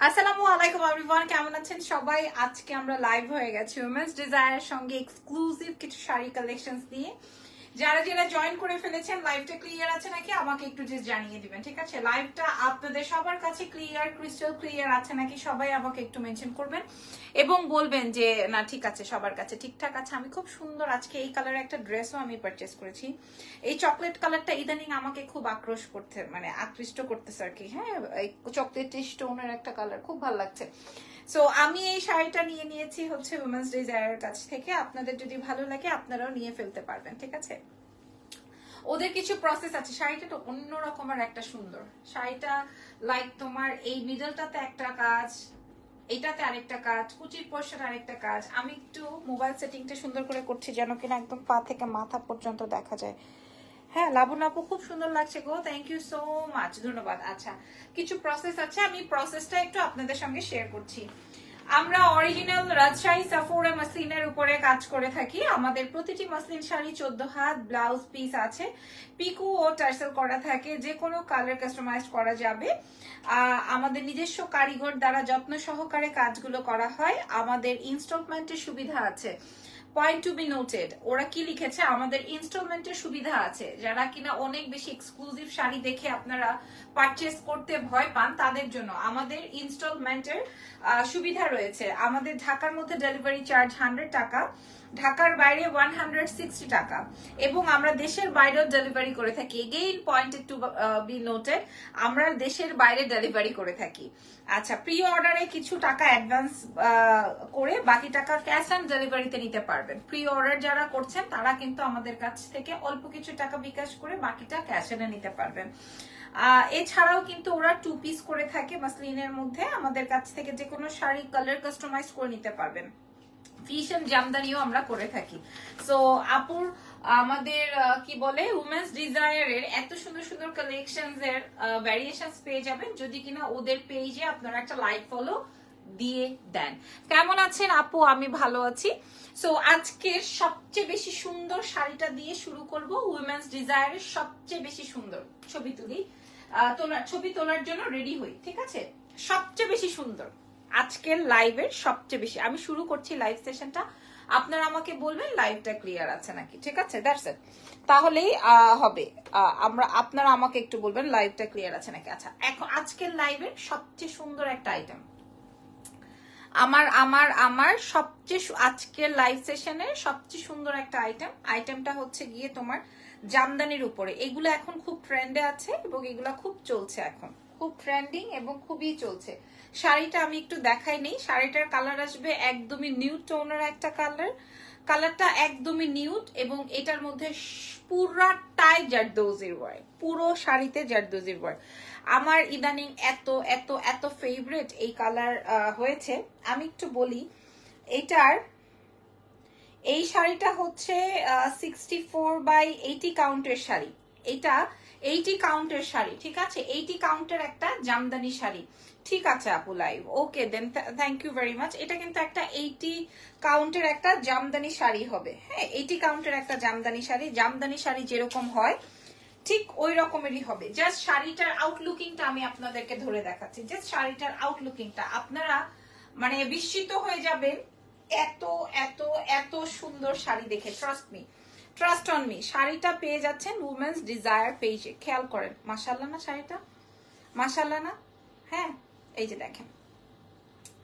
আসসালামু আলাইকুম এভরিওয়ান, কেমন আছেন সবাই? আজকে আমরা লাইভ হয়ে গেছি উইমেন্স ডিজায়ারের সঙ্গে এক্সক্লুসিভ কিছু শাড়ি কালেকশনস দিয়ে। যারা যারা জয়েন করে ফেলেছেন, লাইভটা ক্লিয়ার আছে নাকি আমাকে একটু জাস্ট জানিয়ে দিবেন, ঠিক আছে? লাইভটা আপনাদের সবার কাছে ক্লিয়ার, ক্রিস্টাল ক্লিয়ার আছে নাকি সবাই আমাকে একটু মেনশন করবেন এবং বলবেন যে না ঠিক আছে, সবার কাছে ঠিকঠাক আছে। আমি খুব সুন্দর আজকে এই কালারের একটা ড্রেসও আমি পারচেস করেছি। এই চকলেট কালারটা ইদানিং আমাকে খুব আক্রোশ করতে, মানে আকৃষ্ট করতেছে আর কি। হ্যাঁ, এই চকলেট স্টোনের একটা কালার খুব ভালো লাগছে। সো আমি এই শাড়িটা নিয়ে নিয়েছি হচ্ছে উইমেন্স ডিজায়ারের কাছ থেকে। আপনাদের যদি ভালো লাগে আপনারাও নিয়ে ফেলতে পারবেন, ঠিক আছে? ওদের কিছু প্রসেস আছে। শাড়িটা তো অন্য রকমের একটা সুন্দর শাড়িটা, লাইক তোমার এই মিডলটাতে একটা কাজ, এটাতে আরেকটা কাজ, কুচির পোর্শনে আরেকটা কাজ। আমি একটু মোবাইল সেটিংটা সুন্দর করে করছি যেন কিনা একদম পা থেকে মাথা পর্যন্ত দেখা যায়। হ্যাঁ, লাবণ্য আপু খুব সুন্দর লাগছে গো, থ্যাংক ইউ সো মাচ, ধন্যবাদ। আচ্ছা, কিছু প্রসেস আছে, আমি প্রসেসটা একটু আপনাদের সঙ্গে শেয়ার করছি। আমরা অরিজিনাল রাজশাহী সাফোরা মাসলিনের উপরে কাজ করে থাকি। আমাদের প্রতিটি মাসলিন শাড়ি 14 হাত, ব্লাউজ পিস আছে, পিকু ও টার্সেল করা থাকে, যে কোনো কালার কাস্টমাইজ করা যাবে। আমাদের নিজস্ব কারিগর দ্বারা যত্ন সহকারে কাজগুলো করা হয়। আমাদের ইনস্টলমেন্টের সুবিধা আছে। পয়েন্ট টু বি নোটেড, ওরা কি লিখেছে, আমাদের ইনস্টলমেন্টের সুবিধা আছে। যারা কিনা অনেক বেশি এক্সক্লুসিভ শাড়ি দেখে আপনারা পারচেস করতে ভয় পান, তাদের জন্য আমাদের ইনস্টলমেন্টের সুবিধা রয়েছে। আমাদের ঢাকার মধ্যে ডেলিভারি চার্জ 100 টাকা, ঢাকার বাইরে 160 টাকা, এবং আমরা দেশের বাইরেও ডেলিভারি করে থাকি। Again point to be noted, আমরা দেশের বাইরে ডেলিভারি করে থাকি। আচ্ছা, প্রি অর্ডারে কিছু টাকা অ্যাডভান্স করে বাকি টাকা ক্যাশ অন ডেলিভারিতে নিতে পারবেন। প্রি অর্ডার যারা করছেন তারা কিন্তু আমাদের কাছ থেকে অল্প কিছু টাকা বিকাশ করে বাকিটা ক্যাশ এনে নিতে পারবেন। এছাড়াও কিন্তু ওরা 2 পিস করে থাকে মাসলিনের মধ্যে। আমাদের কাছ থেকে যে কোনো শাড়ি কালার কাস্টমাইজ করে নিতে পারবেন। ফিশ এন্ড জামদানিও আমরা করে থাকি। সো আপুর আমাদের কি বলে উমেন্স ডিজায়ারের এত সুন্দর সুন্দর কালেকশনস এর ভ্যারিয়েশনস পেয়ে যাবেন যদি কিনা ওদের পেজে আপনারা একটা লাইক ফলো দিয়ে দেন। কেমন আছেন আপু? আমি ভালো আছি। সো আজকে সবচেয়ে বেশি সুন্দর শাড়িটা দিয়ে শুরু করব। উইমেন্স ডিজায়ারের সবচেয়ে বেশি সুন্দর ছবি তুলি, ছবি তোলার জন্য রেডি হই, ঠিক আছে? সবচেয়ে বেশি সুন্দর আজকের লাইভের সবচেয়ে বেশি। আমি শুরু করছি লাইভ সেশনটা, আপনারা আমাকে বলবেন লাইভটা ক্লিয়ার আছে নাকি, ঠিক আছে? দ্যাটস ইট, তাহলেই হবে। আপনারা আমাকে একটু বলবেন লাইভটা ক্লিয়ার আছে নাকি। আচ্ছা, এখন আজকের লাইভের সবচেয়ে সুন্দর একটা আইটেম, আমার আমার আমার সবচেয়ে আজকের লাইভ সেশনের সবচেয়ে সুন্দর একটা আইটেমটা হচ্ছে গিয়ে তোমার জামদানির উপরে। এগুলো এখন খুব ট্রেন্ডে আছে এবং এগুলো খুব চলছে, এখন খুব ট্রেন্ডিং এবং খুবই চলছে। শাড়িটা আমি একটু দেখাই নেই। শাড়িটার কালার আসবে একদমই নিউড টোনের একটা কালারটা একদমই নিউড, এবং এটার মধ্যে পুরাটাই জারদৌজির ওয়ার্ক, পুরো শাড়িতে জারদৌজির ওয়ার্ক। আমার ইদানিং এত এত এত ফেভারিট এই কালার হয়েছে। আমি একটু বলি, এই শাড়িটা হচ্ছে 64/80 কাউন্টের শাড়ি। এটা 80 কাউন্টের শাড়ি, ঠিক আছে? 80 কাউন্টের একটা জামদানি শাড়ি, ঠিক আছে আপু? Live okay, then thank you very much. এটা কিন্তু একটা 80 কাউন্টের একটা জামদানি শাড়ি হবে। হ্যাঁ, 80 কাউন্টের একটা জামদানি শাড়ি যেরকম হয় ঠিক ওই রকমেরই হবে। জাস্ট শাড়িটার আউটলুকিংটা আমি আপনাদেরকে ধরে দেখাচ্ছি। জাস্ট শাড়িটার আউটলুকিংটা আপনারা মানে বিস্মিত হয়ে যাবেন। এত এত এত সুন্দর শাড়ি দেখে, ট্রাস্ট অন মি। শাড়িটা পেয়ে যাচ্ছেন উইমেন্স ডিজায়ার পেজে। খেয়াল করেন, মাশাআল্লাহ না শাড়িটা? মাশাআল্লাহ না? হ্যাঁ, এই যে দেখেন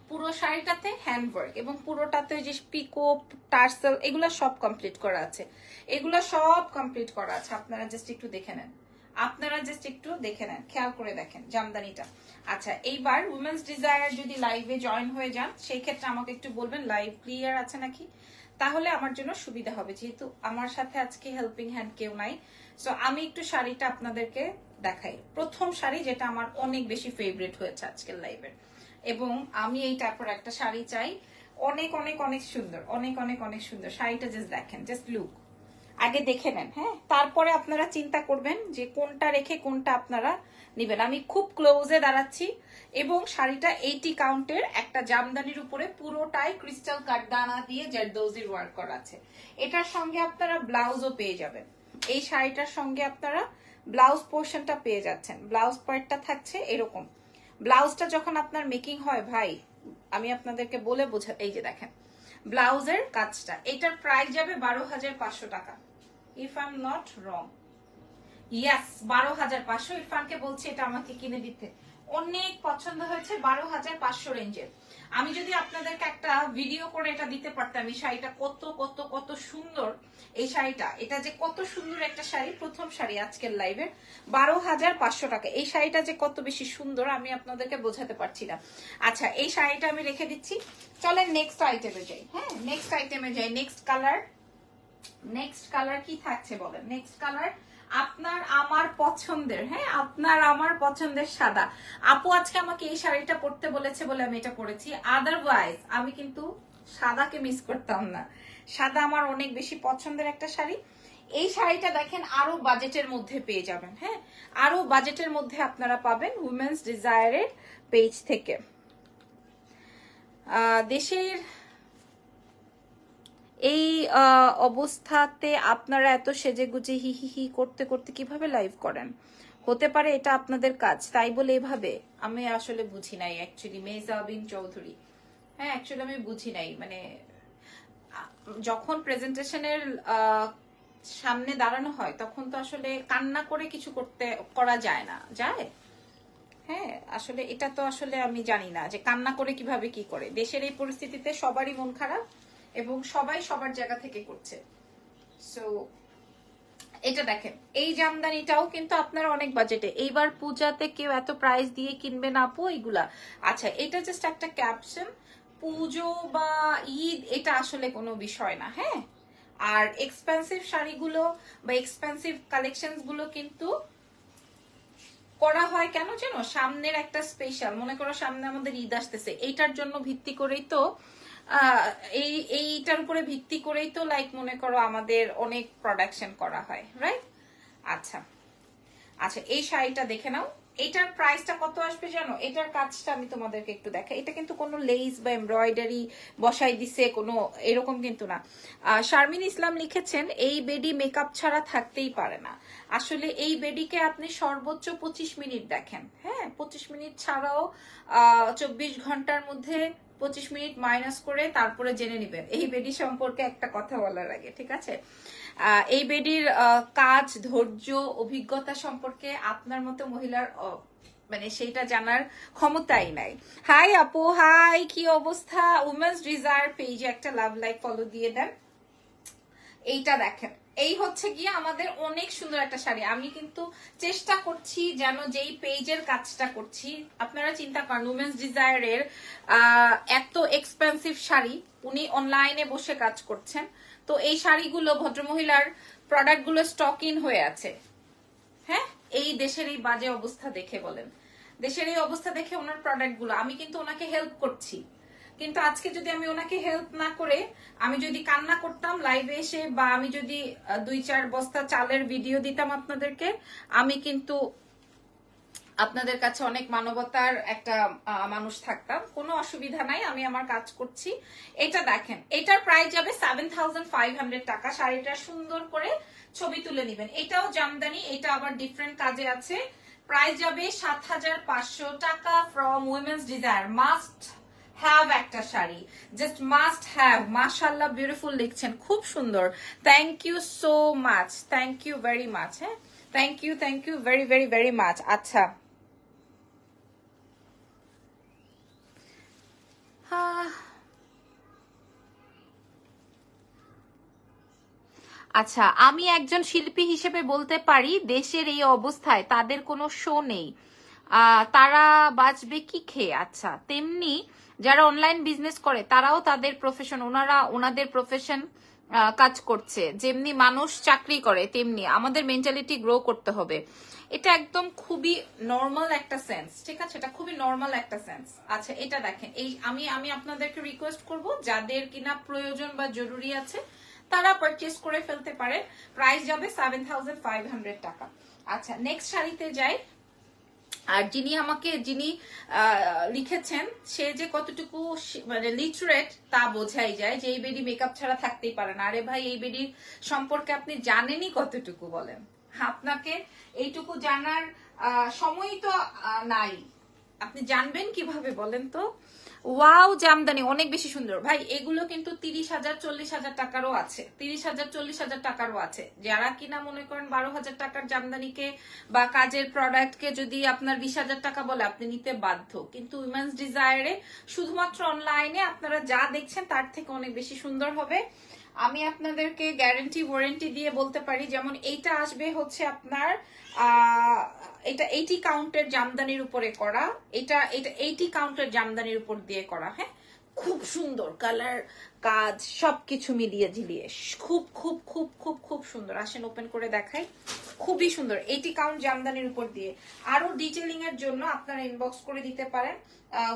পুরো শাড়িটাতে হ্যান্ডওয়ার্ক এবং পুরোটাতে যে পিকো টার্সেল এগুলো সব কমপ্লিট করা আছে। আপনারা জাস্ট একটু দেখে নেন, খেয়াল করে দেখেন জামদানিটা। আচ্ছা, এইবার উইমেন্স ডিজায়ার যদি লাইভে জয়েন হয়ে যান সেই ক্ষেত্রে আমাকে একটু বলবেন লাইভ ক্লিয়ার আছে নাকি, তাহলে আমার জন্য সুবিধা হবে, যেহেতু আমার সাথে আজকে হেল্পিং হ্যান্ড কেউ নাই। সো আমি একটু শাড়িটা আপনাদেরকে দেখাই। প্রথম শাড়ি যেটা আমার অনেক বেশি ফেভারিট হয়েছে আজকের লাইভের, এবং আমি এই টাইপের একটা শাড়ি চাই। অনেক অনেক অনেক সুন্দর, অনেক অনেক অনেক সুন্দর শাড়িটা। জাস্ট দেখেন, জাস্ট লুক, আগে দেখে নেন। হ্যাঁ, তারপরে আপনারা চিন্তা করবেন যে কোনটা রেখে কোনটা আপনারা নিবেন। আমি খুব ক্লোজে দাঁড়াচ্ছি, এবং শাড়িটা 80 কাউন্টের একটা জামদানির উপরে পুরোটাই ক্রিস্টাল কাটদানা দিয়ে জারদৌজির ওয়ার্ক করা আছে। এটার সঙ্গে আপনারা ব্লাউজও পেয়ে যাবেন। এই শাড়িটার সঙ্গে আপনারা ব্লাউজ পোর্শনটা পেয়ে যাচ্ছেন। ব্লাউজ পার্টটা থাকছে এরকম, ব্লাউজটা যখন আপনার মেকিং হয় ভাই, আমি আপনাদেরকে বলে বোঝা, এই যে দেখেন ব্লাউজের কাজটা, এটার প্রাইস যাবে 12,500 টাকা, if I am not wrong. Yes, 12,500। ইরফানকে বলছি এটা আমাকে কিনে দিতে, অনেক পছন্দ হয়েছে 12,500 রেঞ্জের। আমি যদি আপনাদেরকে একটা ভিডিও করে এটা দিতে পারতাম, এই শাড়িটা কত কত কত সুন্দর, এই শাড়িটা, এটা যে কত সুন্দর একটা শাড়ি, প্রথম শাড়ি আজকের লাইভে, 12,500 টাকা। এই শাড়িটা যে কত বেশি সুন্দর আমি আপনাদেরকে বোঝাতে পারছি না। আচ্ছা, এই শাড়িটা আমি রেখে দিচ্ছি, চলেন নেক্সট আইটেমে যাই। হ্যাঁ, নেক্সট আইটেমে যাই। নেক্সট কালার কি থাকছে বলেন? নেক্সট কালার আপনার আমার পছন্দের, হ্যাঁ আপনার আমার পছন্দের সাদা। আপু আজকে আমাকে এই শাড়িটা পরতে বলেছে বলে আমি এটা পরেছি, আদারওয়াইজ আমি কিন্তু সাদাকে মিস করতাম না। সাদা আমার অনেক বেশি পছন্দের একটা শাড়ি। এই শাড়িটা দেখেন আরো বাজেটের মধ্যে পেয়ে যাবেন, হ্যাঁ আরো বাজেটের মধ্যে আপনারা পাবেন উইমেন্স ডিজায়ারের পেজ থেকে। দেশের এই অবস্থাতে আপনারা এত সেজেগুজে হি হি হি করতে করতে কিভাবে লাইভ করেন? হতে পারে এটা আপনাদের কাজ, তাই বলে এভাবে? আমি আসলে বুঝি নাই অ্যাকচুয়ালি, মেজাবিন চৌধুরী, হ্যাঁ অ্যাকচুয়ালি আমি বুঝি নাই, মানে যখন প্রেজেন্টেশনের সামনে দাঁড়ানো হয় তখন তো আসলে কান্না করে কিছু করা যায় না, যায়? হ্যাঁ আসলে এটা তো আসলে আমি জানি না যে কান্না করে কিভাবে কি করে। দেশের এই পরিস্থিতিতে সবারই মন খারাপ এবং সবাই সবার জায়গা থেকে করছে। সো এটা দেখেন, এই জামদানিটাও কিন্তু আপনারা অনেক বাজেটে, এইবার পূজাতে কেউ এত প্রাইস দিয়ে কিনবে না আপু এগুলা। আচ্ছা, এটা জাস্ট একটা ক্যাপশন, পুজো বা ঈদ এটা আসলে কোনো বিষয় না, হ্যাঁ। আর এক্সপেন্সিভ শাড়িগুলো বা এক্সপেন্সিভ কালেকশনস গুলো কিন্তু করা হয় কেন জানো? সামনের একটা স্পেশাল, মনে করো সামনে আমাদের ঈদ আসতেছে, এইটার জন্য ভিত্তি করেই তো এইটার উপরে ভিত্তি করেই তো লাইক মনে করো আমাদের অনেক প্রোডাকশন করা হয়, রাইট? আচ্ছা আচ্ছা, এই শাড়িটা দেখে নাও, এটার প্রাইসটা কত আসবে জানো? এটার কাজটা আমি তোমাদেরকে একটু দেখাই। এটা কিন্তু কোনো লেস বা এমব্রয়ডারি বসাই দিছে কোনো এরকম কিন্তু না। শারমিন ইসলাম লিখেছেন এই বেডি মেকআপ ছাড়া থাকতেই পারে না। আসলে এই বেডিকে আপনি সর্বোচ্চ 25 মিনিট দেখেন, হ্যাঁ 25 মিনিট ছাড়াও 24 ঘন্টার মধ্যে 25 মিনিট মাইনাস করে তারপরে জেনে নিবেন এই বেডি সম্পর্কে একটা কথা বলার আগে, ঠিক আছে? এই বেডির কাজ, ধৈর্য, অভিজ্ঞতা সম্পর্কে আপনার মতো মহিলার মানে সেইটা জানার ক্ষমতাই নাই। হাই আপু, হাই, কি অবস্থা? উমেন্স ডিজায়ার পেজে একটা লাভ লাইক ফলো দিয়ে দেন। এইটা দেখেন, এই হচ্ছে গিয়ে আমাদের অনেক সুন্দর একটা শাড়ি। আমি কিন্তু চেষ্টা করছি যেন যেই পেজের কাজটা করছি, আপনারা চিন্তা করেন উমেন্স ডিজায়ারের এত এক্সপেন্সিভ শাড়ি উনি অনলাইনে বসে কাজ করছেন। তো এই শাড়িগুলো ভদ্রমহিলার প্রোডাক্টগুলো স্টক ইন হয়ে আছে, হ্যাঁ এই দেশের এই বাজে অবস্থা দেখে, বলেন দেশের এই অবস্থা দেখে ওনার প্রোডাক্টগুলো, আমি কিন্তু ওনাকে হেল্প করছি, কিন্তু আজকে যদি আমি ওনাকে হেল্প না করে আমি যদি কান্না করতাম লাইভে এসে, বা আমি যদি 2-4 বস্তা চালের ভিডিও দিতাম আপনাদেরকে, আমি কিন্তু আপনাদের কাছে অনেক মানবতার একটা মানুষ থাকতাম। কোনো অসুবিধা নাই, আমি আমার কাজ করছি। এটা দেখেন, এটার প্রাইস যাবে 7,500 টাকা। শাড়িটা সুন্দর করে ছবি তুলে নিবেন। এটাও জামদানি, এটা আবার ডিফারেন্ট কাজে আছে। প্রাইস যাবে 7,500 টাকা from Women's Desire. Must have একটা শাড়ি, জাস্ট মাস্ট হ্যাভ। মাশাআল্লাহ, বিউটিফুল লিখছেন, খুব সুন্দর। Thank you so much, thank you very much, হ্যাঁ thank you very very very much. আচ্ছা আচ্ছা, আমি একজন শিল্পী হিসেবে বলতে পারি দেশের এই অবস্থায় তাদের কোনো শো নেই, তারা বাঁচবে কি খেয়ে? আচ্ছা, তেমনি যারা অনলাইন বিজনেস করে তারাও তাদের প্রফেশন, ওনাদের প্রফেশন কাজ করছে। যেমনি মানুষ চাকরি করে তেমনি আমাদের মেন্টালিটি গ্রো করতে হবে। এটা একদম খুবই নর্মাল একটা সেন্স, ঠিক আছে? এটা খুবই নর্মাল একটা সেন্স। আচ্ছা, এটা দেখেন, এই আমি আপনাদেরকে রিকোয়েস্ট করব যাদের কিনা প্রয়োজন বা জরুরি আছে তারা পারচেজ করে ফেলতে পারে। প্রাইস যাবে 7,500 টাকা। আচ্ছা, নেক্সট শাড়িতে যাই। আর যিনি লিখেছেন সে যে কতটুকু মানে লিটারেট তা বোঝাই যায়, যে এই বেডি মেকআপ ছাড়া থাকতেই পারে না। আরে ভাই, এই বেডির সম্পর্কে আপনি জানেনই কতটুকু বলেন? আপনাকে এইটুকু জানার সময়ই তো নাই। আপনি জানবেন কিভাবে বলেন তো? ওয়াও জামদানি অনেক বেশি সুন্দর ভাই। এগুলো কিন্তু 30,000 40,000 টাকারও আছে, 30,000 40,000 টাকারও আছে। যারা কিনা মনে করেন 12,000 টাকার জামদানিকে বা কাজের প্রোডাক্টকে যদি আপনার 20,000 টাকা বলে, আপনি নিতে বাধ্য। কিন্তু উইমেন্স ডিজায়ারে শুধুমাত্র অনলাইনে আপনারা যা দেখছেন তার থেকে অনেক বেশি সুন্দর হবে। আমি আপনাদেরকে গ্যারান্টি ওয়ারেন্টি দিয়ে বলতে পারি, যেমন এইটা আসবে হচ্ছে আপনার এটা 80 কাউন্টের জামদানির উপরে করা, এটা 80 কাউন্টের জামদানির উপর দিয়ে করা। হ্যাঁ, খুব সুন্দর কালার, কাজ সবকিছু মিলিয়ে ঝিলিয়ে খুব খুব খুব খুব খুব সুন্দর। আসেন ওপেন করে দেখাই, খুবই সুন্দর। 80 কাউন্ট জামদানির উপর দিয়ে। আরো ডিটেইলিং এর জন্য আপনারা ইনবক্স করে দিতে পারেন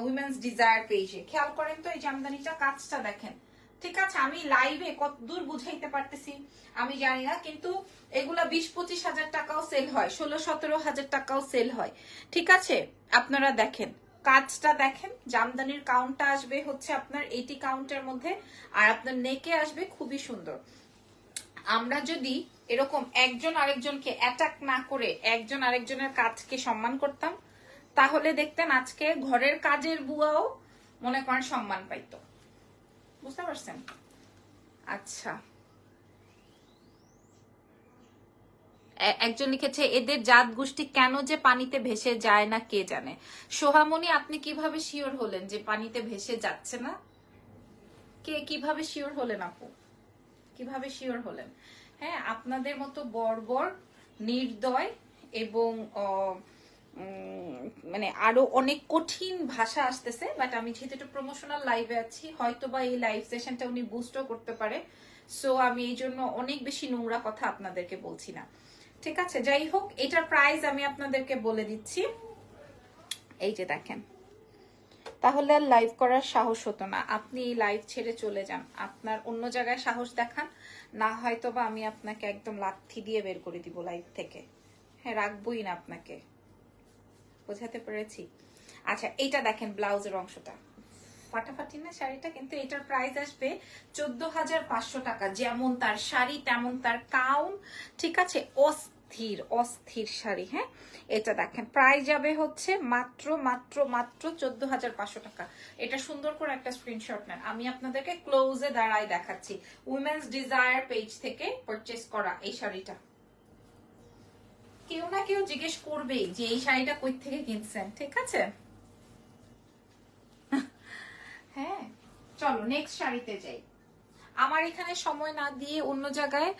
উইমেন্স ডিজায়ার পেজে। খেয়াল করেন তো এই জামদানিটা, কাজটা দেখেন। ঠিক আছে, আমি লাইভে কত দূর বুঝাইতে পারতেছি আমি জানি না, কিন্তু এগুলা 20-25 হাজার টাকাও সেল হয়, 16-17 হাজার টাকাও সেল হয়। ঠিক আছে, আপনারা দেখেন কাজটা দেখেন। জামদানির কাউন্টটা আসবে হচ্ছে আপনার 80 কাউন্টের মধ্যে, আর আপনার নেকে আসবে খুবই সুন্দর। আমরা যদি এরকম একজন আরেকজনকে অ্যাটাক না করে একজন আরেকজনের কাজকে সম্মান করতাম, তাহলে দেখতেন আজকে ঘরের কাজের বুয়াও মনে করেন সম্মান পাইতো। বুঝতে পারছেন? আচ্ছা, একজন লিখেছে এদের জাত গোষ্ঠী কেন যে পানিতে ভেসে যায় না কে জানে। সোহামণি, আপনি কিভাবে শিওর হলেন যে পানিতে ভেসে যাচ্ছে না? কে কিভাবে শিওর হলেন আপু? কিভাবে শিওর হলেন? হ্যাঁ, আপনাদের মতো বর্বর, নির্দয় এবং মানে আরো অনেক কঠিন ভাষা আসতেছে, বাট আমি যেহেতু একটা প্রমোশনাল লাইভে আছি, হয়তো বা এই লাইভ সেশনটা উনি বুস্টও করতে পারে, সো আমি এই জন্য অনেক বেশি নোংরা কথা আপনাদেরকে বলছি না। ঠিক আছে, যাই হোক, এটার প্রাইস আমি আপনাদেরকে বলে দিচ্ছি। এই যে দেখেন, তাহলে আর লাইভ করার সাহস হতো না। আপনি এই লাইভ ছেড়ে চলে যান, আপনার অন্য জায়গায় সাহস দেখান, না হয়তো বা আমি আপনাকে একদম লাথি দিয়ে বের করে দিব লাইভ থেকে। হ্যাঁ, রাখবোই না আপনাকে। বোঝাতে পেরেছি? আচ্ছা, এইটা দেখেন ব্লাউজের অংশটা ফাটাফাটি না শাড়িটা, কিন্তু এটার প্রাইস আসবে 14,500 টাকা। যেমন তার শাড়ি তেমন তার কাউন। ঠিক আছে, অস্থির অস্থির শাড়ি। হ্যাঁ, এটা দেখেন প্রাইস যাবে হচ্ছে মাত্র মাত্র মাত্র 14,500 টাকা। এটা সুন্দর করে একটা স্ক্রিনশট নেন, আমি আপনাদেরকে ক্লোজে দাঁড়ায় দেখাচ্ছি। উইমেন্স ডিজায়ার পেজ থেকে পারচেস করা এই শাড়িটা। কেউ না কেউ জিজ্ঞেস করবেই যে এই শাড়িটা কই থেকে কিনছেন। ঠিক আছে, হ্যাঁ, চলো নেক্সট শাড়িতে যাই। আমার এখানে সময় না দিয়ে অন্য জায়গায়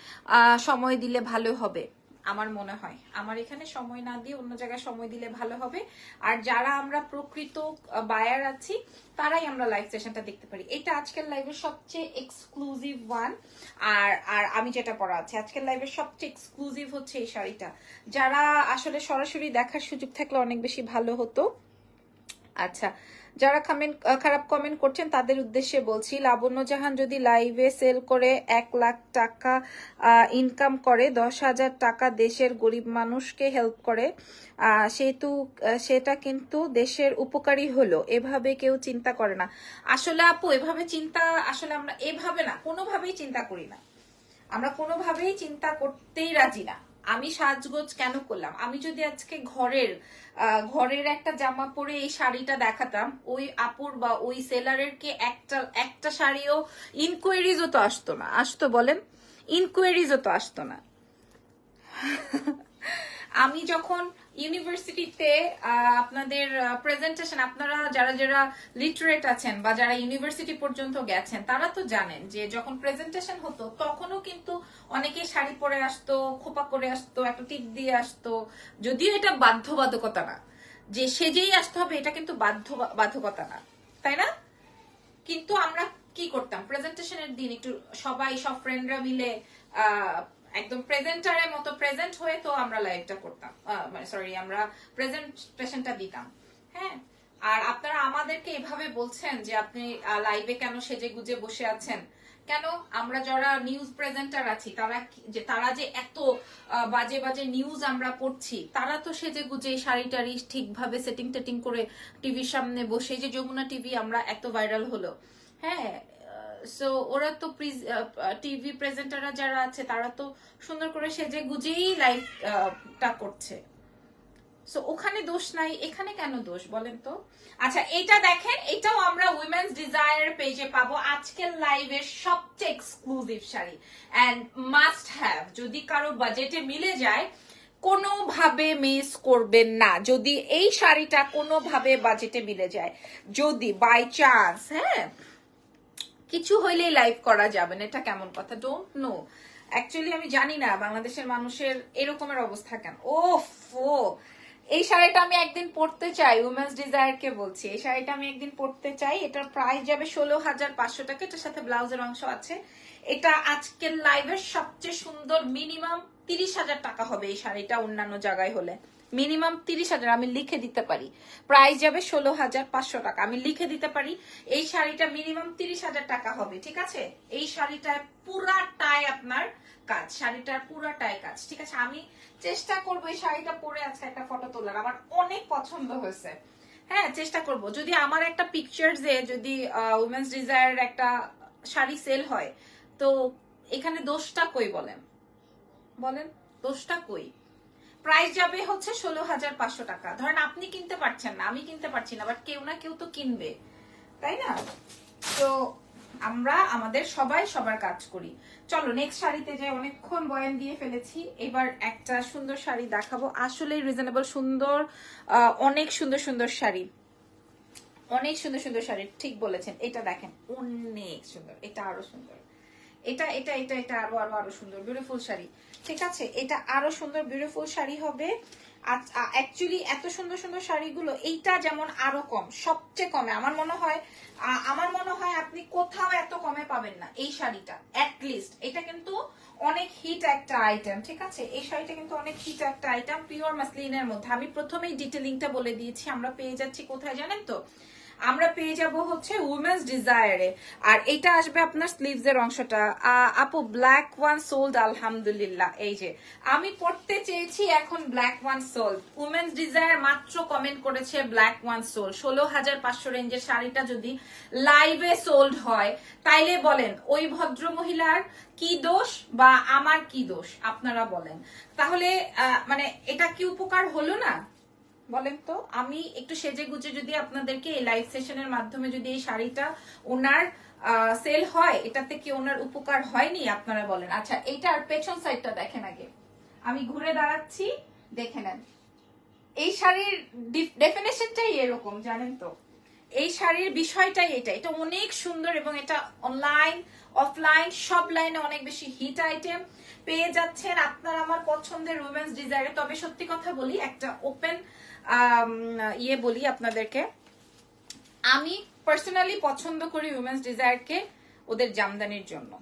সময় দিলে ভালো হবে আমার মনে হয়। আমার এখানে সময় না দিয়ে অন্য জায়গায় সময় দিলে ভালো হবে। আর যারা আমরা প্রকৃত বায়ার আছি তারাই আমরা লাইভ সেশনটা দেখতে পারি। এটা আজকের লাইভের সবচেয়ে এক্সক্লুসিভ ওয়ান। আর আর আমি যেটা পরা আছি আজকের লাইভের সবচেয়ে এক্সক্লুসিভ হচ্ছে এই শাড়িটা। যারা আসলে সরাসরি দেখার সুযোগ থাকলে অনেক বেশি ভালো হতো। আচ্ছা, যারা খারাপ কমেন্ট করছেন তাদের উদ্দেশ্যে বলছি, লাবণ্য জাহান যদি লাইভে সেল করে 1 লাখ টাকা ইনকাম করে, 10,000 টাকা দেশের গরিব মানুষকে হেল্প করে, সেহেতু সেটা কিন্তু দেশের উপকারী হলো। এভাবে কেউ চিন্তা করে না। আসলে আপু এভাবে চিন্তা, আসলে আমরা এভাবে না, কোনোভাবেই চিন্তা করি না। আমরা কোনোভাবেই চিন্তা করতেই রাজি না। আমি সাজগোজ কেন করলাম? আমি যদি আজকে ঘরের একটা জামা পরে এই শাড়িটা দেখাতাম, ওই আপুর বা ওই সেলারের কে একটা শাড়িও ইনকোয়ারিজও তো আসতো না। আসতো বলেন? ইনকোয়ারিজও তো আসতো না। আমি যখন ইউনিভার্সিটিতে আপনাদের প্রেজেন্টেশন, আপনারা যারা যারা লিটারেট আছেন বা যারা ইউনিভার্সিটি পর্যন্ত গেছেন তারা তো জানেন যে যখন প্রেজেন্টেশন হতো তখনও কিন্তু অনেকে শাড়ি পরে আসতো, খোপা করে আসতো, একটা টিপ দিয়ে আসতো। যদিও এটা বাধ্যবাধকতা না যে সেজেই আসতে হবে, এটা কিন্তু বাধ্যকতা না, তাই না? কিন্তু আমরা কি করতাম প্রেজেন্টেশনের দিন, একটু সবাই সব ফ্রেন্ডরা মিলে একদম প্রেজেন্টারের মতো প্রেজেন্ট হয়ে তো আমরা লাইভটা করতাম, মানে সরি আমরা প্রেজেন্টেশনটা দিতাম। হ্যাঁ, আর আপনারা আমাদেরকে এভাবে বলছেন যে আপনি লাইভে কেন সেজে গুজে বসে আছেন। কেন? আমরা যারা নিউজ প্রেজেন্টার আছি তারা যে এত বাজে বাজে নিউজ আমরা পড়ছি, তারা তো সেজে গুজে শাড়ি টাড়ি ঠিকভাবে সেটিং টেটিং করে টিভির সামনে বসে, যে যমুনা টিভি আমরা এত ভাইরাল হলো। হ্যাঁ, সো ওরা তো টিভি প্রেজেন্টাররা যারা আছে তারা তো সুন্দর করে সেজে গুজেই লাইভটা করছে। সো ওখানে দোষ নাই, এখানে কেন দোষ বলেন তো? আচ্ছা এটা দেখেন, এটাও আমরা উইমেন্স ডিজায়ার পেজে পাবো, আজকের লাইভের সবচেয়ে exclusive sari and must have. যদি কারো বাজেটে মিলে যায় কোনোভাবে মিস করবেন না। যদি এই শাড়িটা কোনোভাবে বাজেটে মিলে যায়, যদি বাই চান্স হ্যাঁ কিছু হইলেই লাইভ করা যাবে না, এটা কেমন কথা? ডোন্ট নো, অ্যাকচুয়ালি আমি জানি না বাংলাদেশের মানুষের এরকমের অবস্থা কেন। ওফ, এই শাড়িটা আমি একদিন পরতে চাই, উমেন্স ডিজায়ার কে বলছি, এই শাড়িটা আমি একদিন পরতে চাই। এটার প্রাইস যাবে 16,500 টাকা, এটার সাথে ব্লাউজের অংশ আছে। এটা আজকের লাইভের সবচেয়ে সুন্দর, মিনিমাম 30,000 টাকা হবে এই শাড়িটা অন্যান্য জায়গায় হলে, মিনিমাম 30,000। আমি লিখে দিতে পারি, প্রাইস যাবে 16,500 টাকা, আমি লিখে দিতে পারি এই শাড়িটা মিনিমাম 30,000 টাকা হবে। ঠিক আছে, এই শাড়িটায় পুরাটাই আপনার কাজ, শাড়িটার পুরাটাই কাজ। ঠিক আছে, আমি চেষ্টা করবো এই শাড়িটা পরে আজকে একটা ফটো তোলার, আমার অনেক পছন্দ হয়েছে। হ্যাঁ চেষ্টা করব, যদি আমার একটা পিকচার যদি উমেন্স ডিজায়ার একটা শাড়ি সেল হয়, তো এখানে দোষটা কই বলেন? বলেন দোষটা কই? প্রাইস যাবে হচ্ছে 16,500 টাকা। ধরেন আপনি কিনতে পারছেন না, আমি কিনতে পারছি না, বাট কেউ না কেউ তো কিনবে, তাই না? তো আমরা আমাদের সবাই সবার কাজ করি। চলো নেক্সট শাড়িতে যাই, অনেকক্ষণ বয়ান দিয়ে ফেলেছি। এবার একটা সুন্দর শাড়ি দেখাবো, আসলে রিজনেবল সুন্দর, অনেক সুন্দর সুন্দর শাড়ি, অনেক সুন্দর সুন্দর শাড়ি, ঠিক বলেছেন। এটা দেখেন অনেক সুন্দর, এটা আরো সুন্দর, এটা এটা এটা এটা আরো আরো আরো সুন্দর বিউটিফুল শাড়ি। ঠিক আছে, এটা আরো সুন্দর বিউটিফুল শাড়ি হবে। অ্যাকচুয়ালি এত সুন্দর সুন্দর শাড়িগুলো, এইটা যেমন আরো কম, সবচেয়ে কমে আমার মনে হয় আপনি কোথাও এত কমে পাবেন না এই শাড়িটা। অ্যাটলিস্ট এটা কিন্তু অনেক হিট একটা আইটেম। ঠিক আছে, এই শাড়িটা কিন্তু অনেক হিট একটা আইটেম, পিওর মাসলিনের মধ্যে। আমি প্রথমেই ডিটেলিংটা বলে দিয়েছি, আমরা পেয়ে যাচ্ছি কোথায় জানেন তো? আমরা পেয়ে যাব হচ্ছে উমেন্স ডিজায়ারে। আর এটা আসবে আপনার স্লিভস এর অংশটা। আপু ব্ল্যাক ওয়ান সোল্ড, আলহামদুলিল্লাহ। এই যে আমি পড়তে চেয়েছি, এখন black one sold. Women's desire মাত্র কমেন্ট করেছে ব্ল্যাক ওয়ান সোল্ড। 16,500 রেঞ্জের শাড়িটা যদি লাইভে সোল্ড হয়, তাইলে বলেন ওই ভদ্র মহিলার কি দোষ বা আমার কি দোষ? আপনারা বলেন। তাহলে মানে এটা কি উপকার হলো না বলেন তো? আমি একটু সেজে গুজে যদি আপনাদেরকে এই লাইভ সেশনের মাধ্যমে যদি এই শাড়িটা ওনার সেল হয়, এটাতে কি ওনার উপকার হয়নি? আপনারা বলেন। আচ্ছা এইটার পেছন সাইডটা দেখেন আগে, আমি ঘুরে দাঁড়াচ্ছি, দেখে নেন। এই শাড়ির ডেফিনেশনটাই এরকম, জানেন তো? এই শাড়ির বিষয়টাই এটা, এটা অনেক সুন্দর এবং এটা অনলাইন অফলাইন সব লাইনে অনেক বেশি হিট আইটেম পেয়ে যাচ্ছেন আপনার আমার পছন্দের উমেন্স ডিজায়ারে। তবে সত্যি কথা বলি, একটা ওপেন বলি আপনাদেরকে, আমি পার্সোনালি পছন্দ করি উমেন্স ডিজায়ারকে ওদের জামদানির জন্য,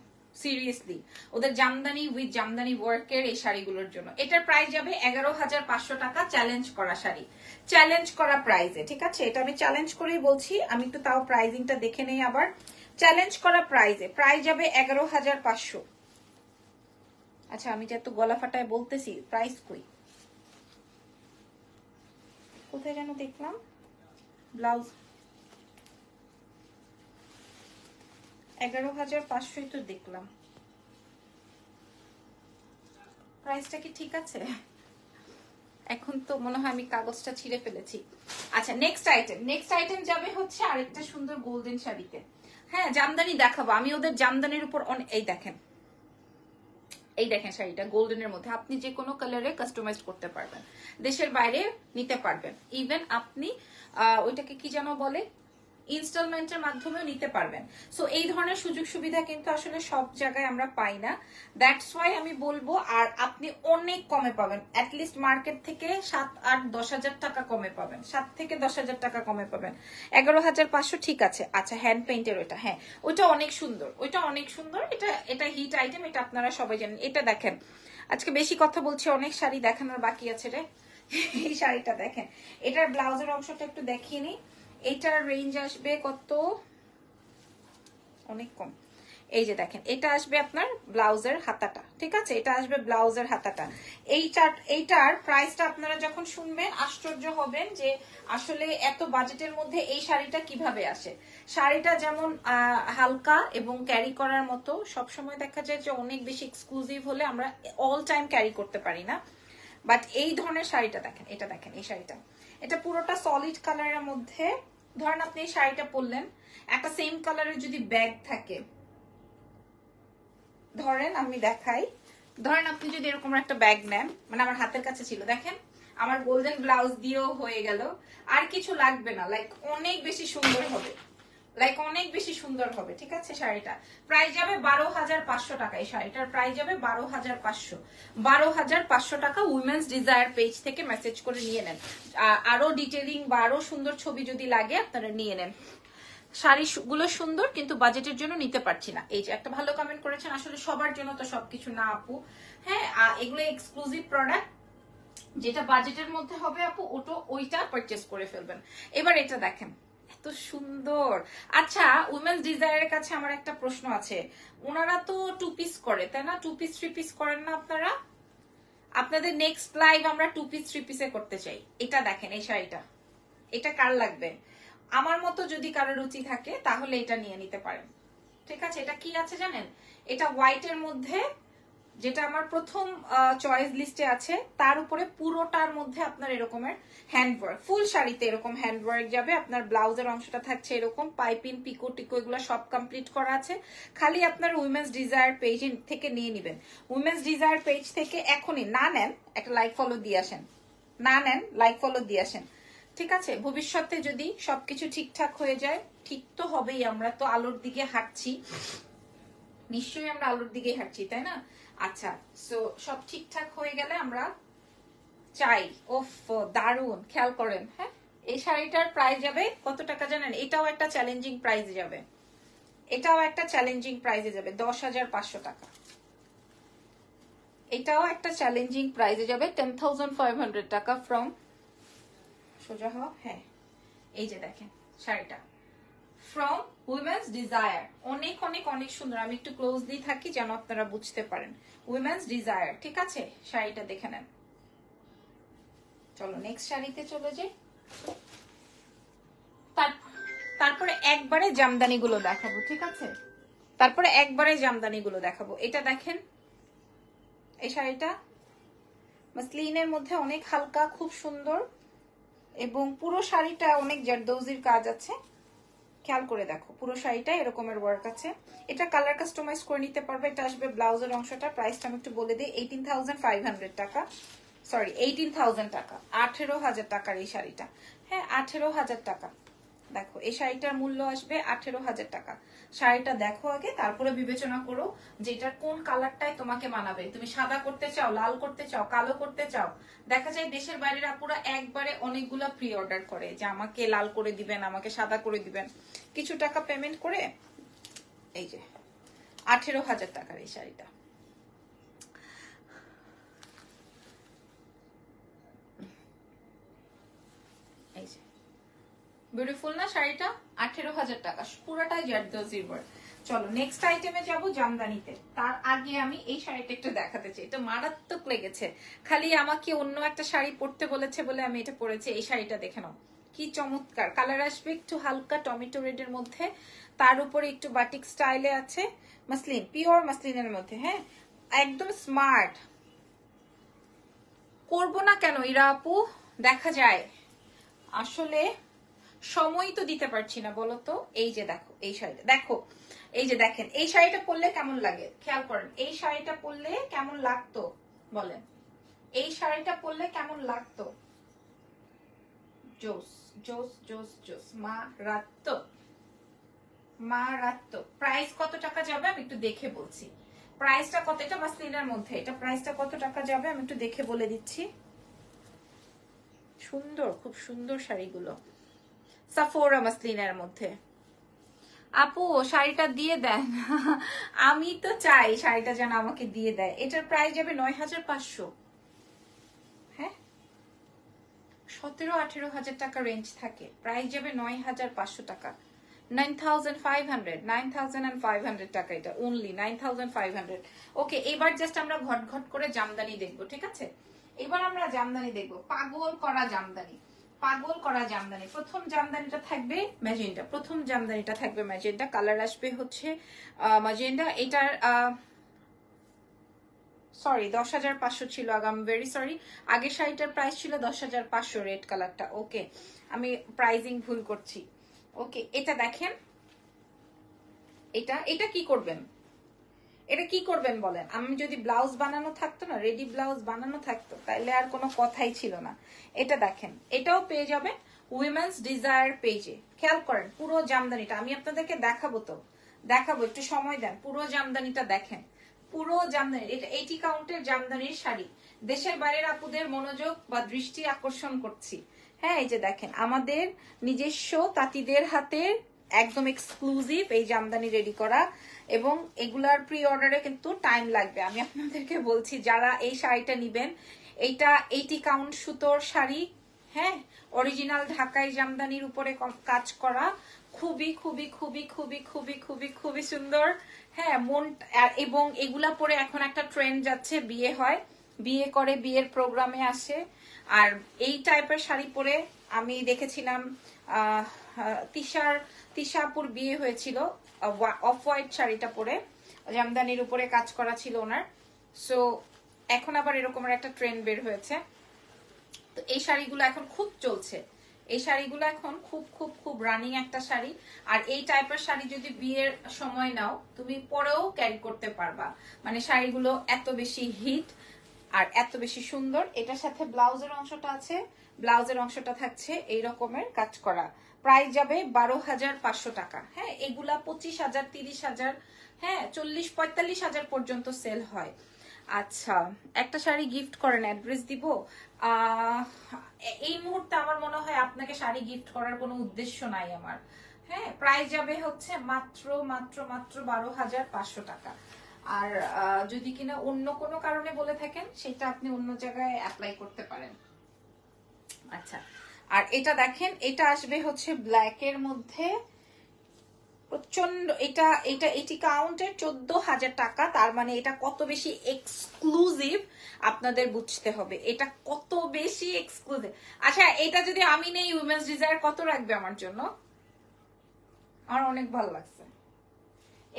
সিরিয়াসলি ওদের জামদানি উইথ জামদানি ওয়ার্কের এই শাড়িগুলোর জন্য। এটার প্রাইস যাবে 11,500 টাকা, চ্যালেঞ্জ করা শাড়ি, চ্যালেঞ্জ করা প্রাইসে। ঠিক আছে, এটা আমি চ্যালেঞ্জ করেই বলছি, আমি একটু তাও প্রাইজিংটা দেখে নেই আবার। চ্যালেঞ্জ করা প্রাইসে প্রাইস যাবে 11,500। আচ্ছা আমি যে এত গলা ফাটায় বলতেছি, প্রাইস কই, কোথায় যেন দেখলাম? ব্লাউজ 11,500 তো দেখলাম, প্রাইসটা কি ঠিক আছে? এখন তো মনে হয় আমি কাগজটা ছিঁড়ে ফেলেছি। আচ্ছা নেক্সট আইটেম যাবে হচ্ছে আরেকটা সুন্দর গোল্ডেন শাড়িতে। হ্যাঁ জামদানি দেখাবো আমি, ওদের জামদানির উপর এই দেখেন, এই দেখেন শাড়িটা গোল্ডেনের মধ্যে, আপনি যে কোনো কালারে কাস্টমাইজ করতে পারবেন, দেশের বাইরে নিতে পারবেন, ইভেন আপনি ওইটাকে কি যেন বলে, ইনস্টলমেন্টের মাধ্যমেও নিতে পারবেন। সো এই ধরনের সুযোগ সুবিধা কিন্তু আসলে সব জায়গায় আমরা পাই না, দ্যাটস ওয়াই আমি বলবো। আর আপনি অনেক কমে পাবেন, অ্যাটলিস্ট মার্কেট থেকে 7-8-10,000 টাকা কমে পাবেন, 7 থেকে 10,000 টাকা কমে পাবেন। 11,500 ঠিক আছে। আচ্ছা হ্যান্ড পেইন্টের ওইটা, হ্যাঁ ওইটা অনেক সুন্দর, ওইটা অনেক সুন্দর, এটা হিট আইটেম, এটা আপনারা সবাই জানেন। এটা দেখেন, আজকে বেশি কথা বলছি, অনেক শাড়ি দেখানোর বাকি আছে রে। এই শাড়িটা দেখেন, এটার ব্লাউজের অংশটা একটু দেখিয়ে নিই। এটার রেঞ্জ আসবে কত, অনেক কম। এই যে দেখেন, এটা আসবে আপনার ব্লাউজের হাতাটা। ঠিক আছে, এটা আসবে ব্লাউজের হাতাটা। এইটার প্রাইসটা আপনারা যখন শুনবেন আশ্চর্য হবেন যে আসলে এত বাজেটের মধ্যে এই শাড়িটা কিভাবে আসে। শাড়িটা যেমন হালকা এবং ক্যারি করার মতো, সবসময় দেখা যায় যে অনেক বেশি এক্সক্লুসিভ হলে আমরা অল টাইম ক্যারি করতে পারি না। বাট এই ধরনের শাড়িটা দেখেন, এটা দেখেন, এই শাড়িটা, এটা পুরোটা সলিড কালারের মধ্যে। ধরেন আপনি এই শাড়িটা পরলেন, একটা সেম কালারের যদি ব্যাগ থাকে, ধরেন আমি দেখাই, ধরেন আপনি যদি এরকম একটা ব্যাগ নেন, মানে আমার হাতের কাছে ছিল, দেখেন আমার গোল্ডেন ব্লাউজ দিয়েও হয়ে গেল, আর কিছু লাগবে না, লাইক অনেক বেশি সুন্দর হবে, লাইক অনেক বেশি সুন্দর হবে। ঠিক আছে, শাড়িটা প্রাইস যাবে 12,500 টাকা। এই শাড়িটার প্রাইস যাবে 12,500, 12,500 টাকা। উইমেন্স ডিজায়ার পেজ থেকে মেসেজ করে নিয়ে নেন। আরো ডিটেইলিং বা আরো সুন্দর ছবি যদি লাগে আপনারা নিয়ে নেন। শাড়িগুলো সুন্দর, কিন্তু বাজেটের জন্য নিতে পারছি না। এই যে একটা ভালো কমেন্ট করেছেন, আসলে সবার জন্য তো সবকিছু না আপু। হ্যাঁ, এগুলো এক্সক্লুসিভ প্রোডাক্ট, যেটা বাজেটের মধ্যে হবে আপু ওইটা পারচেজ করে ফেলবেন। এবার এটা দেখেন, এত সুন্দর। আচ্ছা, উইমেন্স ডিজায়ারের কাছে আমার একটা প্রশ্ন আছে, ওনারা তো 2 পিস করে, তাই না? 2 পিস 3 পিস করেন না আপনারা? আপনাদের নেক্সট লাইভ আমরা 2 পিস 3 পিসে করতে চাই। এটা দেখেন, এই শাড়িটা, এটা কার লাগবে? আমার মতো যদি কারো রুচি থাকে তাহলে এটা নিয়ে নিতে পারেন। ঠিক আছে, এটা কি আছে জানেন? এটা হোয়াইটের মধ্যে, যেটা আমার প্রথম চয়েস লিস্টে আছে, তার উপরে পুরোটার মধ্যে আপনার এরকমের হ্যান্ডওয়ার্ক, ফুল শাড়িতে এরকম হ্যান্ডওয়ার্ক যাবে। আপনার ব্লাউজের অংশটা থাকছে এরকম পাইপিং, পিকো টিকো, এগুলো সব কমপ্লিট করা আছে। খালি আপনার উইমেন্স ডিজায়ার পেজ থেকে নিয়ে নেবেন। উইমেন্স ডিজায়ার পেজ থেকে এখনই না নেন, একটা লাইক ফলো দিয়ে আসেন, না নেন লাইক ফলো দিয়ে আসেন। ঠিক আছে, ভবিষ্যতে যদি সবকিছু ঠিকঠাক হয়ে যায়, ঠিক তো হবেই, আমরা তো আলোর দিকে হাঁটছি, নিশ্চয়ই আমরা আলোর দিকে হাঁটছি, তাই না? আচ্ছা, সো সব ঠিকঠাক হয়ে গেলে আমরা চাই, ওফ দারুন, খেয়াল করেন। হ্যাঁ, এই শাড়িটার প্রাইস যাবে কত টাকা জানেন? এটাও একটা চ্যালেঞ্জিং প্রাইসে যাবে, এটাও একটা চ্যালেঞ্জিং প্রাইসে যাবে 10,500 টাকা। এটাও একটা চ্যালেঞ্জিং প্রাইসে যাবে 10,500 টাকা ফ্রম সোজা হওয়া। হ্যাঁ, এই যে দেখেন শাড়িটা ফ্রম উইমেন্স ডিজায়ার, অনেক অনেক অনেক সুন্দর। আমি একটু ক্লোজ দিয়ে থাকি যেন আপনারা বুঝতে পারেন। উইমেন্স ডিজায়ার, ঠিক আছে, শাড়িটা দেখে নেন। চলো নেক্সট শাড়িতে চলে যাই। তারপরে একবারে জামদানি গুলো দেখাবো, ঠিক আছে? তারপরে একবারে জামদানি গুলো দেখাবো। এটা দেখেন, এই শাড়িটা মাসলিনের মধ্যে অনেক হালকা, খুব সুন্দর, এবং পুরো শাড়িটা অনেক জারদৌজির কাজ আছে। খেয়াল করে দেখো, পুরো শাড়িটা এরকমের ওয়ার্ক আছে। এটা কালার কাস্টমাইজ করে নিতে পারবে। এটা আসবে ব্লাউজের অংশটা। প্রাইসটা আমি একটু বলে দিই, 18,500 টাকা, সরি 18,000 টাকা, 18,000 টাকার এই শাড়িটা। হ্যাঁ, 18,000 টাকা। দেখো, এই শাড়িটার মূল্য আসবে 18,000 টাকা। শাড়িটা দেখো আগে, তারপরে বিবেচনা করো যে এটার কোন কালারটাই তোমাকে মানাবে। তুমি সাদা করতে চাও, লাল করতে চাও, কালো করতে চাও। দেখা যায় দেশের বাইরের আপুরা একবারে অনেকগুলা প্রি অর্ডার করে যে আমাকে লাল করে দিবেন, আমাকে সাদা করে দিবেন। কিছু টাকা পেমেন্ট করে এই যে 18,000 টাকার এই শাড়িটা। এই যে বিউটিফুল না শাড়িটা? 18,000 টাকা, পুরোটাই জারদৌজির ওয়ার্ক। চলো নেক্সট আইটেমে যাব, জামদানিতে। তার আগে আমি এই শাড়িটা একটু দেখাতে চাই। এটা মারাত্মক লেগেছে, খালি আমাকে অন্য একটা শাড়ি পরতে বলেছে বলে আমি এটা পরেছি। এই শাড়িটা দেখে নাও, কি চমৎকার কালার আসবে, একটু হালকা টমেটো রেডের মধ্যে, তার উপরে একটু বাটিক স্টাইলে আছে, মাসলিন, পিওর মাসলিনের মধ্যে। হ্যাঁ, একদম স্মার্ট। করবো না কেন ইরা আপু? দেখা যায় আসলে সময় তো দিতে পারছি না, বলো তো। এই যে দেখো, এই শাড়িটা দেখো, এই যে দেখেন, এই শাড়িটা পরলে কেমন লাগে খেয়াল করেন। এই শাড়িটা পরলে কেমন লাগতো বলেন? এই শাড়িটা পরলে কেমন লাগতো? জোস জোস জোস জোস, মা রাত্তো, মা রাত্তো। প্রাইস কত টাকা যাবে আমি একটু দেখে বলছি। প্রাইসটা কত? এটা মাসলিনের মধ্যে, এটা প্রাইসটা কত টাকা যাবে আমি একটু দেখে বলে দিচ্ছি। সুন্দর, খুব সুন্দর শাড়িগুলো, সাফোরা মাসলিনের মধ্যে। আপু শাড়িটা দিয়ে দেন। আমি তো চাই শাড়িটা যেন আমাকে দিয়ে দেয়। এটার প্রাইস যাবে 9,500। হ্যাঁ, 17-18,000 টাকা রেঞ্জ থাকে, প্রাইস যাবে 9,500 টাকা। 9,500 টাকা, এটা অনলি 9,500। ওকে, এবার জাস্ট আমরা ঘট ঘট করে জামদানি দেখবো, ঠিক আছে? এবার আমরা জামদানি দেখবো, পাগল করা জামদানি, পাগল করা জামদানি। প্রথম জামদানিটা থাকবে ম্যাজেন্ডা, প্রথম জামদানিটা থাকবে ম্যাজেন্ডা, কালার আসবে হচ্ছে ম্যাজেন্ডা। এটার সরি 10,500 ছিল আগে, আমি ভেরি সরি। আগের শাড়িটার প্রাইস ছিল 10,500, রেড কালারটা। ওকে, আমি প্রাইজিং ভুল করছি। ওকে, এটা দেখেন, এটা এটা কি করবেন, এটা কি করবেন বলেন? আমি যদি ব্লাউজ বানানো থাকতো না, রেডি ব্লাউজ বানানো থাকতো, তাহলে আর কোনো কথাই ছিল না। এটা দেখেন, এটাও পেয়ে যাবেন উইমেন্স ডিজায়ার পেজে। খেয়াল করেন পুরো জামদানিটা আমি আপনাদেরকে দেখাবো, তো দেখাবো, একটু সময় দেন। পুরো জামদানিটা দেখেন, পুরো জামদানি। এটা 80 কাউন্টের জামদানির শাড়ি। দেশের বাইরের আপুদের মনোযোগ বা দৃষ্টি আকর্ষণ করছি। হ্যাঁ, এই যে দেখেন আমাদের নিজস্ব তাঁতিদের হাতের একদম এক্সক্লুসিভ এই জামদানি রেডি করা, এবং এগুলার প্রি অর্ডারে কিন্তু টাইম লাগবে। আমি আপনাদেরকে বলছি, যারা এই শাড়িটা নিবেন, এইটা 80 কাউন্ট সুতোর শাড়ি, হ্যাঁ, অরিজিনাল ঢাকাই জামদানির উপরে কাজ করা, খুবই খুবই খুবই খুবই খুবই খুবই খুবই সুন্দর। হ্যাঁ, মন, এবং এগুলা পরে এখন একটা ট্রেন্ড যাচ্ছে, বিয়ে হয়, বিয়ে করে, বিয়ের প্রোগ্রামে আসে। আর এই টাইপের শাড়ি পরে আমি দেখেছিলাম তিশাপুর বিয়ে হয়েছিল, অফ হোয়াইট শাড়িটা পরে জামদানির উপরে কাজ করা ছিল ওনার। সো এখন আবার এরকমের একটা ট্রেন্ড বের হয়েছে। তো এই শাড়িগুলো এখন খুব চলছে, এই শাড়িগুলো এখন খুব খুব খুব রানিং একটা শাড়ি। আর এই টাইপের শাড়ি যদি বিয়ের সময় নাও, তুমি পরেও ক্যারি করতে পারবা। মানে শাড়িগুলো এত বেশি হিট আর এত বেশি সুন্দর। এটার সাথে ব্লাউজের অংশটা আছে, ব্লাউজের অংশটা থাকছে এই রকমের কাজ করা। প্রাইস যাবে 12,500 টাকা। হ্যাঁ, এগুলা 25,000, 30,000, হ্যাঁ 40-45,000 পর্যন্ত সেল হয়। আচ্ছা, একটা শাড়ি গিফট করেন, অ্যাড্রেস দিব। এই মুহূর্তে আমার মনে হয় আপনাকে শাড়ি গিফট করার কোনো উদ্দেশ্য নাই আমার। হ্যাঁ, প্রাইস যাবে হচ্ছে মাত্র মাত্র মাত্র 12,500 টাকা। আর যদি কিনা অন্য কোনো কারণে বলে থাকেন, সেটা আপনি অন্য জায়গায় অ্যাপ্লাই করতে পারেন। আচ্ছা, আর এটা দেখেন, এটা আসবে হচ্ছে ব্ল্যাকের মধ্যে, প্রচন্ড, এটা এটা 80 কাউন্টের 14,000 টাকা। তার মানে এটা কত বেশি এক্সক্লুসিভ আপনাদের বুঝতে হবে, এটা কত বেশি এক্সক্লুসিভ। আচ্ছা, এটা যদি আমি নেই উইমেন্স ডিজায়ার কত রাখবে আমার জন্য? আমার অনেক ভালো লাগছে।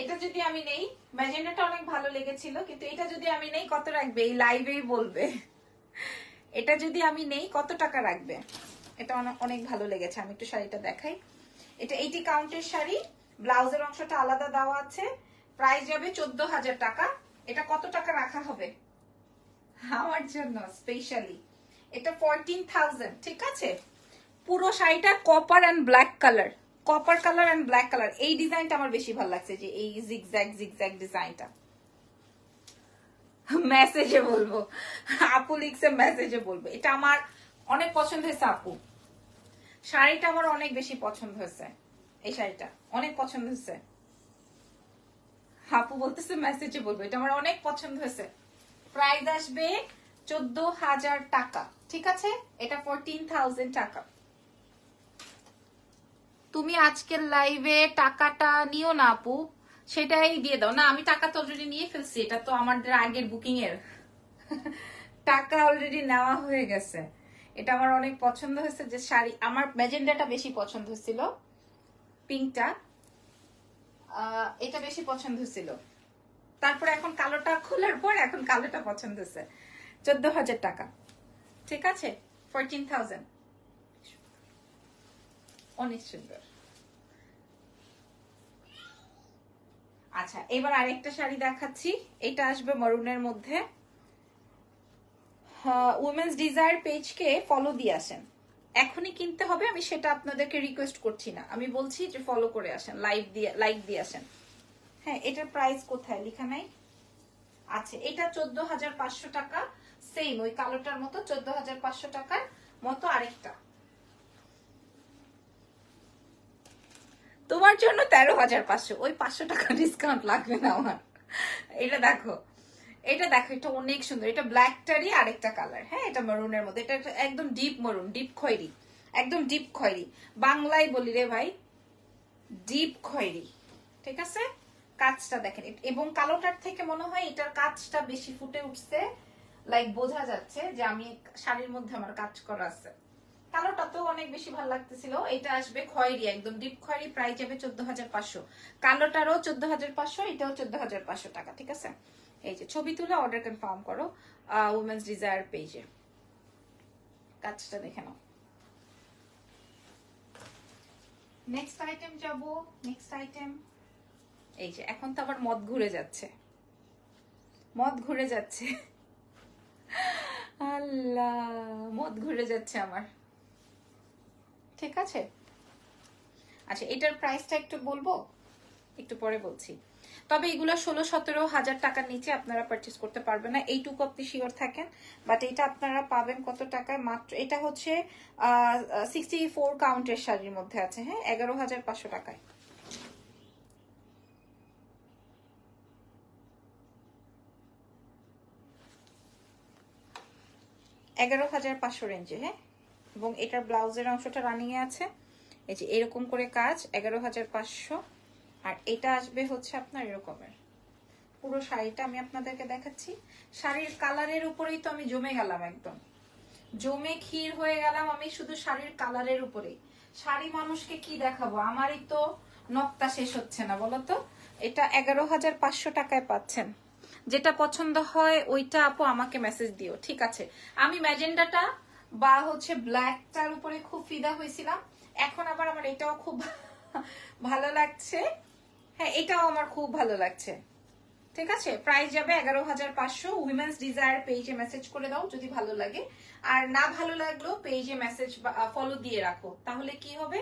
এটা যদি আমি নেই, ম্যাজেন্ডাটা অনেক ভালো লেগেছিল, কিন্তু এটা যদি আমি নেই কত রাখবে? এই লাইভেই বলবে। এটা যদি আমি নেই কত টাকা রাখবে? এটা অনেক ভালো লেগেছে। আমি একটু শাড়িটা দেখাই। এটা 80 কাউন্টের শাড়ি, ব্লাউজের অংশটা আলাদা দেওয়া আছে। প্রাইস যাবে 14,000 টাকা। এটা কত টাকা রাখা হবে আমার জন্য স্পেশালি? এটা 14,000, ঠিক আছে। পুরো শাড়িটা copper and black colour, copper colour and black colour. এই ডিজাইনটা আমার বেশি ভালো লাগছে, যে এই জিগজ্যাগ জিগজ্যাগ ডিজাইনটা। মেসেজে বলবো, আপু লিখছে মেসেজে বলবো। এটা আমার অনেক পছন্দ হয়েছে আপু, শাড়িটা আমার অনেক বেশি পছন্দ হয়েছে, এই শাড়িটা অনেক পছন্দ হয়েছে। আপু বলতেছে মেসেজে বলবো, এটা আমার অনেক পছন্দ হয়েছে। প্রাইস আসবে 14,000 টাকা, ঠিক আছে। এটা 14,000 টাকা। তুমি আজকের লাইভে টাকাটা নিও না আপু, সেটাই দিয়ে দাও। না, আমি টাকা তো অলরেডি নিয়ে ফেলছি, এটা তো আমাদের আগের বুকিং এর টাকা অলরেডি নেওয়া হয়ে গেছে। এটা আমার অনেক পছন্দ হয়েছে যে শাড়ি, আমার ম্যাজেন্ডাটা বেশি পছন্দ হয়েছিল, পিঙ্কটা, এটা বেশি পছন্দ হয়েছিল। তারপরে এখন কালোটা খোলার পর এখন কালোটা পছন্দ হয়েছে। 14,000 টাকা, ঠিক আছে। 14,000, অনেক সুন্দর। আচ্ছা, এবার আরেকটা শাড়ি দেখাচ্ছি। এটা আসবে মরুনের মধ্যে। উইমেন্স ডিজায়ার পেজকে ফলো দিয়ে আসেন, এখনই কিনতে হবে আমি সেটা আপনাদেরকে রিকোয়েস্ট করছি না, আমি বলছি যে ফলো করে আসেন, লাইক দিয়ে আসেন। হ্যাঁ, এটার প্রাইস কোথায় লেখা নাই? আচ্ছা, এটা 14,500 টাকা, সেম ওই কালোটার মতো 14,500 টাকার মতো আরেকটা। তোমার জন্য 13,500, ওই 500 টাকা ডিসকাউন্ট লাগবে না আমার। এটা দেখো, এটা দেখো, এটা অনেক সুন্দর। এটা ব্ল্যাকটারই আরেকটা কালার। হ্যাঁ, এটা মেরুনের মধ্যে, এটা একদম ডিপ মেরুন, ডিপ খয়েরি, একদম ডিপ খয়েরি। বাংলায় বলি রে ভাই, ডিপ খয়েরি, ঠিক আছে। কাজটা দেখেন, এবং কালোটার থেকে মনে হয় এটার কাজটা বেশি ফুটে উঠছে, লাইক বোঝা যাচ্ছে যে আমি শাড়ির মধ্যে আমার কাজ করা আছে। কালোটাতেও অনেক বেশি ভালো লাগতেছিল। এটা আসবে খয়েরি, একদম ডিপ খয়েরি। প্রাইস যাবে 14,500। কালোটারও 14,500, এটাও 14,500 টাকা, ঠিক আছে। এই যে ছবি তুলে অর্ডার কনফার্ম করো উমেন্স ডিজায়ার পেজে। কাজটা দেখে নাও। নেক্সট আইটেম যাব। নেক্সট আইটেম এই যে, এখন তো আবার মদ ঘুরে যাচ্ছে, মদ ঘুরে যাচ্ছে, আল্লাহ মদ ঘুরে যাচ্ছে আমার। ঠিক আছে, আচ্ছা এটার প্রাইসটা একটু বলবো, একটু পরে বলছি। তবে এগুলো 16-17 হাজার টাকার নিচে আপনারা পারচেস করতে পারবেন না, এইটুকু আপনি শিওর থাকেন। বাট এটা আপনারা পাবেন কত টাকায়? মাত্র এটা হচ্ছে 64 কাউন্টের শাড়ির মধ্যে আছে, হ্যাঁ 11,500 টাকায়। 11,500 রেঞ্জে, হ্যাঁ। এবং এটার ব্লাউজের অংশটা রানিং এ আছে, এই যে এরকম করে কাজ, 11,500। আর এটা আসবে হচ্ছে আপনার এরকমের। পুরো শাড়িটা আমি আপনাদেরকে দেখাচ্ছি। শাড়ির কালারের উপরেই তো আমি জমে গেলাম, একদম জমে ক্ষীর হয়ে গেলাম আমি শুধু শাড়ির কালারের উপরেই। শাড়ি মানুষকে কি দেখাবো, আমারই তো নক্তা শেষ হচ্ছে না, বলো তো। এটা 11,500 টাকায় পাচ্ছেন। যেটা পছন্দ হয় ওইটা আপু আমাকে মেসেজ দিও, ঠিক আছে। আমি ম্যাজেন্ডাটা বা হচ্ছে ব্ল্যাকটার উপরে খুব ফিদা হয়েছিলাম, এখন আবার আমার এটাও খুব ভালো লাগছে। হ্যাঁ এটাও আমার খুব ভালো লাগছে। ঠিক আছে, প্রাইস যাবে 11,500। উইমেন্স ডিজায়ার পেজে মেসেজ করে দাও যদি ভালো লাগে, আর না ভালো লাগলো পেজে মেসেজ ফলো দিয়ে রাখো। তাহলে কি হবে,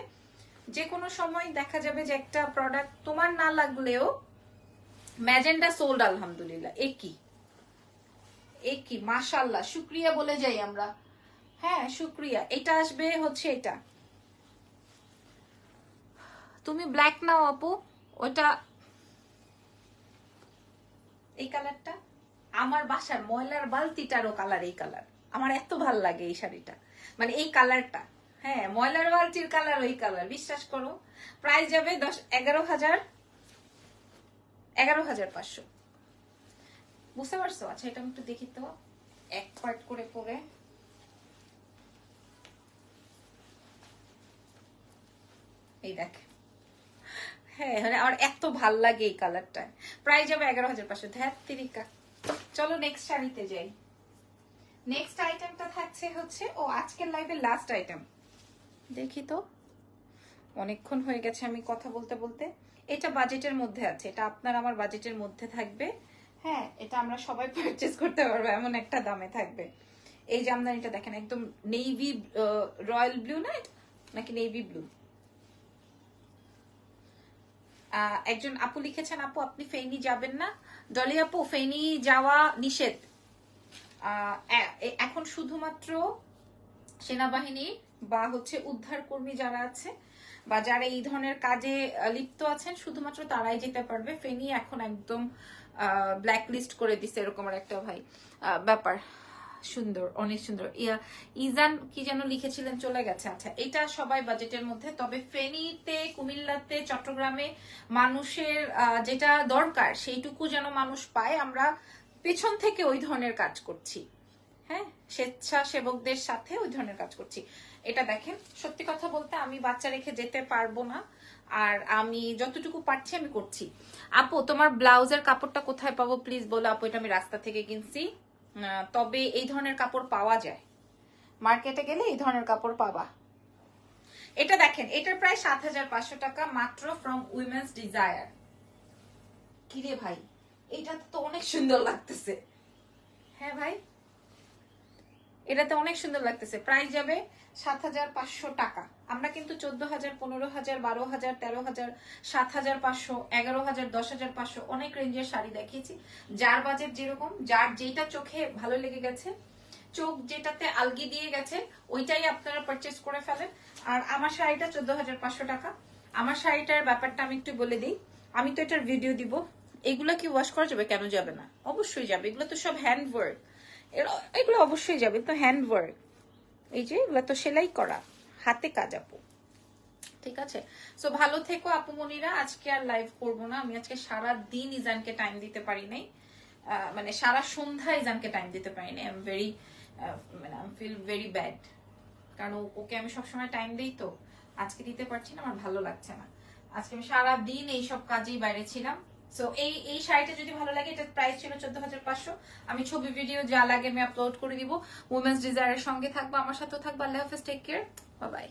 যে কোনো সময় দেখা যাবে যে একটা প্রোডাক্ট তোমার না লাগলেও ম্যাজেন্ডা সোল্ড, আলহামদুলিল্লাহ। একই মাশাআল্লাহ, শুকরিয়া বলে যাই আমরা। হ্যাঁ শুকরিয়া। এটা আসবে হচ্ছে এটা, তুমি ব্ল্যাক নাও আপু, ওটা এই কালারটা আমার বাসার ময়লার বালতিটারও কালার, এই কালার আমার এত ভাল লাগে এই শাড়িটা, মানে এই কালারটা। হ্যাঁ ময়লার বালতির কালার ওই কালার, বিশ্বাস করো। প্রাইস যাবে 11,500। বুঝতে পারছো? আচ্ছা এটা আমি একটু দেখি তো, এক পার্ট করে পরে। এই দেখ, হ্যাঁ আমার এত ভাল লাগে এই কালারটা। প্রাইস যাবে 11,500। ধ্যাত তিরিকা। চলো নেক্সট শাড়িতে যাই। নেক্সট আইটেমটা থাকছে হচ্ছে, ও আজকের লাইভের লাস্ট আইটেম। দেখি তো, অনেকক্ষণ হয়ে গেছে আমি কথা বলতে বলতে। এটা বাজেটের মধ্যে আছে, এটা আপনার আমার বাজেটের মধ্যে থাকবে। হ্যাঁ এটা আমরা সবাই পারচেজ করতে পারবো, এমন একটা দামে থাকবে। এই জামদানিটা দেখেন, একদম নেভি রয়্যাল ব্লু না নাকি নেভি ব্লু। একজন আপু লিখেছেন, আপু আপনি ফেনী যাবেন না? ডলি আপু ফেনী যাওয়া নিষেধ এখন, শুধুমাত্র সেনাবাহিনী বা হচ্ছে উদ্ধার কর্মী যারা আছে বা যারা এই ধরনের কাজে লিপ্ত আছেন শুধুমাত্র তারাই যেতে পারবে। ফেনী এখন একদম ব্ল্যাক লিস্ট করে দিছে, এরকম একটা ভাই ব্যাপার। সুন্দর, অনেক সুন্দর। ইজান কি যেন লিখেছিলেন, চলে গেছে। আচ্ছা এটা সবাই বাজেটের মধ্যে। তবে ফেনীতে, কুমিল্লাতে, চট্টগ্রামে মানুষের যেটা দরকার সেইটুকু যেন মানুষ পায়, আমরা পেছন থেকে ওই ধরনের কাজ করছি। হ্যাঁ স্বেচ্ছাসেবকদের সাথে ওই ধরনের কাজ করছি। এটা দেখেন, সত্যি কথা বলতে আমি বাচ্চা রেখে যেতে পারবো না, আর আমি যতটুকু পারছি আমি করছি। আপু তোমার ব্লাউজের কাপড়টা কোথায় পাবো প্লিজ বলো। আপু এটা আমি রাস্তা থেকে কিনছি, তবে এই ধরনের কাপড় পাওয়া যায়, মার্কেটে গেলে এই ধরনের কাপড় পাবা। এটা দেখেন, এটার প্রায় 7,500 টাকা মাত্র, ফ্রম উইমেন্স ডিজায়ার। কিরে ভাই, এটা তো অনেক সুন্দর লাগতেছে। হ্যাঁ ভাই এটাতে অনেক সুন্দর লাগতেছে। প্রাইস যাবে 7,500 টাকা। আমরা কিন্তু 14,000, 15,000, 12,000, 13,000, 7,500, 11,000, 10,500 অনেক রেঞ্জের শাড়ি দেখিয়েছি। যার বাজেট যেরকম, যার যেটা চোখে ভালো লেগে গেছে, চোখ যেটাতে আলগি দিয়ে গেছে ওইটাই আপনারা পারচেস করে ফেলেন। আর আমার শাড়িটা 14,500 টাকা। আমার শাড়িটার ব্যাপারটা আমি একটু বলে দিই, আমি তো এটার ভিডিও দিব। এগুলো কি ওয়াশ করা যাবে? কেন যাবে না, অবশ্যই যাবে। এগুলো তো সব হ্যান্ড ওয়ার্ক, এগুলো অবশ্যই যাবে, তো হ্যান্ড ওয়ার্ক। এই যে এগুলো তো সেলাই করা, হাতে কাজ আপু। ঠিক আছে, সো ভালো থেকো আপু মনিরা। আজকে আর লাইভ করবো না, আমি আজকে সারা দিন ইজানকে টাইম দিতে পারি নাই, মানে সারা সন্ধ্যা ইজানকে টাইম দিতে পারি নাই। আই ফিল ভেরি ব্যাড, কারণ ওকে আমি সবসময় টাইম দিই, তো আজকে দিতে পারছি না, আমার ভালো লাগছে না। আজকে আমি সারা দিন এইসব কাজেই বাইরে ছিলাম, সো এই শাড়িটা যদি ভালো লাগে, এটার প্রাইস ছিল 14,500। আমি ছবি ভিডিও যা লাগে আমি আপলোড করে দিব। উমেন্স ডিজায়ারের সঙ্গে থাকবো, আমার সাথেও থাকবো। আল্লাহ হাফেজ, টেক কেয়ার, বাই বাই।